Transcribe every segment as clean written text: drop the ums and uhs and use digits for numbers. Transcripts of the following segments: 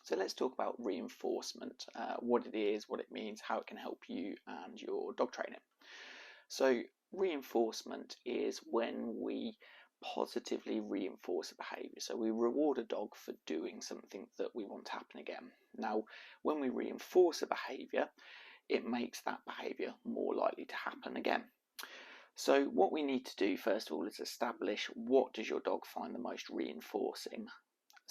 So let's talk about reinforcement, what it is, what it means, how it can help you and your dog training. So reinforcement is when we positively reinforce a behaviour. So we reward a dog for doing something that we want to happen again. Now, when we reinforce a behaviour, it makes that behaviour more likely to happen again. So what we need to do first of all is establish what does your dog find the most reinforcing.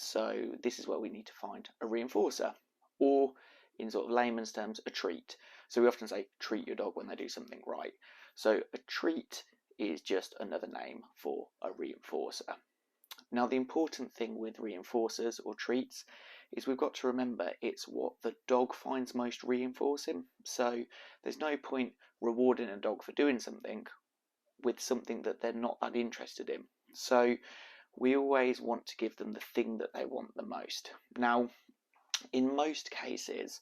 So this is where we need to find a reinforcer, or in sort of layman's terms, a treat. So we often say treat your dog when they do something right. So a treat is just another name for a reinforcer. Now the important thing with reinforcers or treats is we've got to remember it's what the dog finds most reinforcing. So there's no point rewarding a dog for doing something with something that they're not that interested in. So we always want to give them the thing that they want the most. Now, in most cases,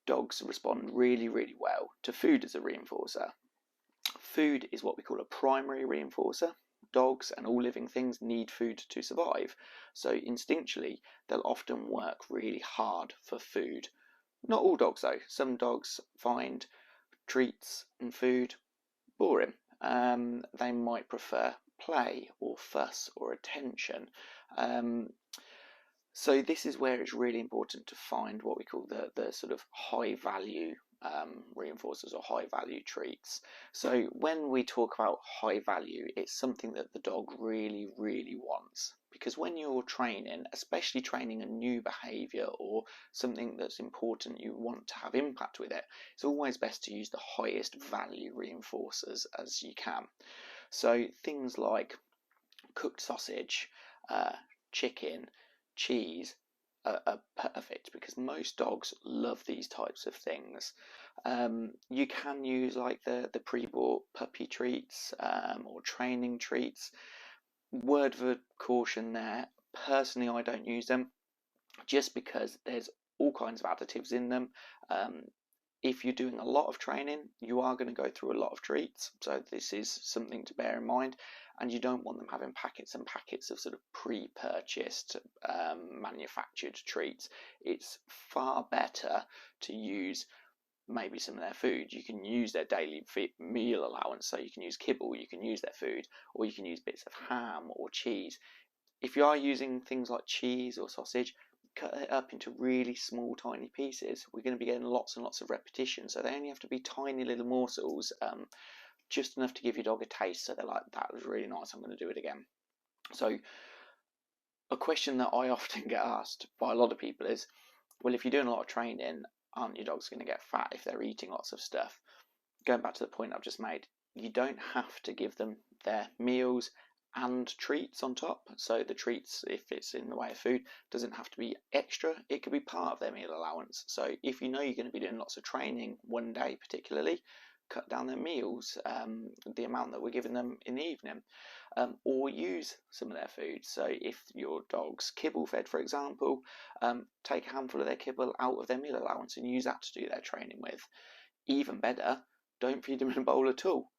dogs respond really, really well to food as a reinforcer. Food is what we call a primary reinforcer. Dogs and all living things need food to survive. So instinctually, they'll often work really hard for food. Not all dogs though. Some dogs find treats and food boring. They might prefer play or fuss or attention. So this is where it's really important to find what we call the sort of high value reinforcers or high value treats. So when we talk about high value, it's something that the dog really, really wants. Because when you're training, especially training a new behaviour or something that's important, you want to have impact with it, it's always best to use the highest value reinforcers as you can. So things like cooked sausage, chicken, cheese are perfect because most dogs love these types of things. You can use like the pre-bought puppy treats or training treats. Word of caution there, personally I don't use them just because there's all kinds of additives in them. If you're doing a lot of training, you are going to go through a lot of treats, so this is something to bear in mind, and you don't want them having packets and packets of sort of pre-purchased manufactured treats. It's far better to use maybe some of their food. You can use their daily meal allowance, so you can use kibble, you can use their food, or you can use bits of ham or cheese. If you are using things like cheese or sausage, cut it up into really small tiny pieces. We're going to be getting lots and lots of repetition, so they only have to be tiny little morsels, just enough to give your dog a taste so they're like, that was really nice, I'm going to do it again. So a question that I often get asked by a lot of people is, well, if you're doing a lot of training, aren't your dogs going to get fat if they're eating lots of stuff? Going back to the point I've just made, you don't have to give them their meals and treats on top. So the treats, if it's in the way of food, doesn't have to be extra. It could be part of their meal allowance. So if you know you're going to be doing lots of training one day particularly, cut down their meals, the amount that we're giving them in the evening, or use some of their food. So if your dog's kibble fed, for example, take a handful of their kibble out of their meal allowance and use that to do their training with. Even better, don't feed them in a bowl at all.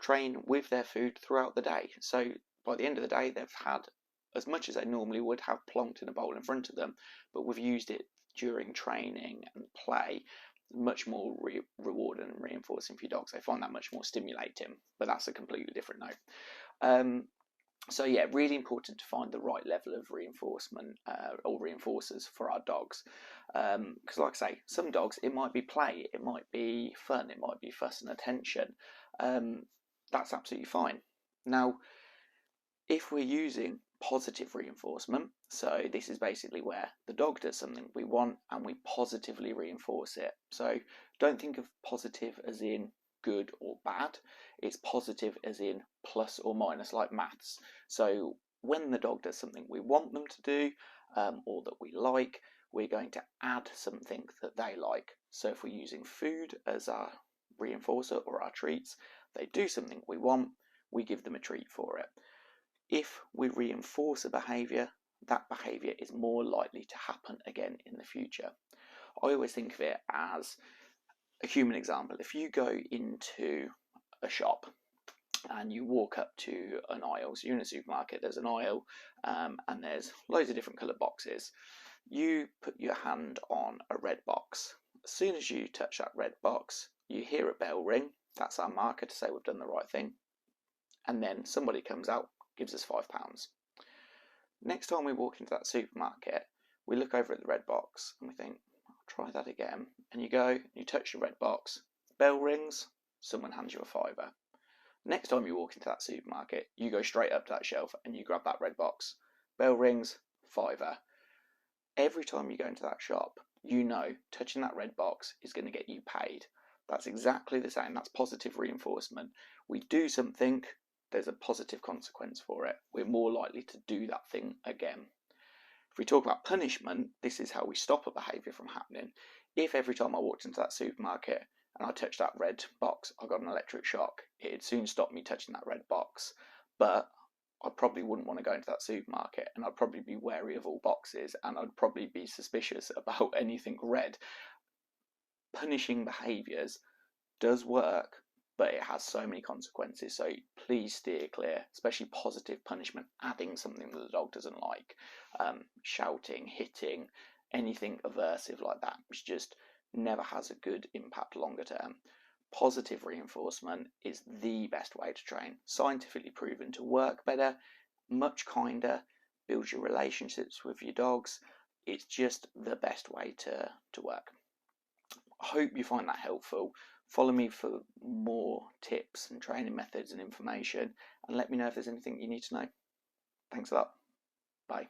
Train with their food throughout the day. So by the end of the day, they've had as much as they normally would have plonked in a bowl in front of them, but we've used it during training and play. Much more rewarding and reinforcing for your dogs. They find that much more stimulating, but that's a completely different note. So yeah, really important to find the right level of reinforcement or reinforcers for our dogs. Because like I say, some dogs, it might be play, it might be fun, it might be fuss and attention. That's absolutely fine. Now, if we're using positive reinforcement, so this is basically where the dog does something we want and we positively reinforce it. So don't think of positive as in good or bad. It's positive as in plus or minus, like maths. So when the dog does something we want them to do or that we like, we're going to add something that they like. So if we're using food as our reinforcer or our treats, they do something we want, we give them a treat for it. If we reinforce a behaviour, that behaviour is more likely to happen again in the future. I always think of it as a human example. If you go into a shop and you walk up to an aisle, so you're in a supermarket, there's an aisle and there's loads of different coloured boxes. You put your hand on a red box. As soon as you touch that red box, you hear a bell ring. That's our marker to say we've done the right thing. And then somebody comes out, gives us £5. Next time we walk into that supermarket, we look over at the red box and we think, I'll try that again. And you go, you touch the red box, bell rings, someone hands you a £5. Next time you walk into that supermarket, you go straight up to that shelf and you grab that red box, bell rings, £5. Every time you go into that shop, you know touching that red box is going to get you paid. That's exactly the same. That's positive reinforcement. We do something, there's a positive consequence for it. We're more likely to do that thing again. If we talk about punishment, this is how we stop a behaviour from happening. If every time I walked into that supermarket and I touched that red box, I got an electric shock, it'd soon stop me touching that red box. But I probably wouldn't want to go into that supermarket, and I'd probably be wary of all boxes, and I'd probably be suspicious about anything red. Punishing behaviours does work, but it has so many consequences, so please steer clear, especially positive punishment, adding something that the dog doesn't like, shouting, hitting, anything aversive like that, which just never has a good impact longer term. Positive reinforcement is the best way to train, scientifically proven to work better, much kinder, builds your relationships with your dogs. It's just the best way to work. I hope you find that helpful. Follow me for more tips and training methods and information, and let me know if there's anything you need to know. Thanks a lot. Bye.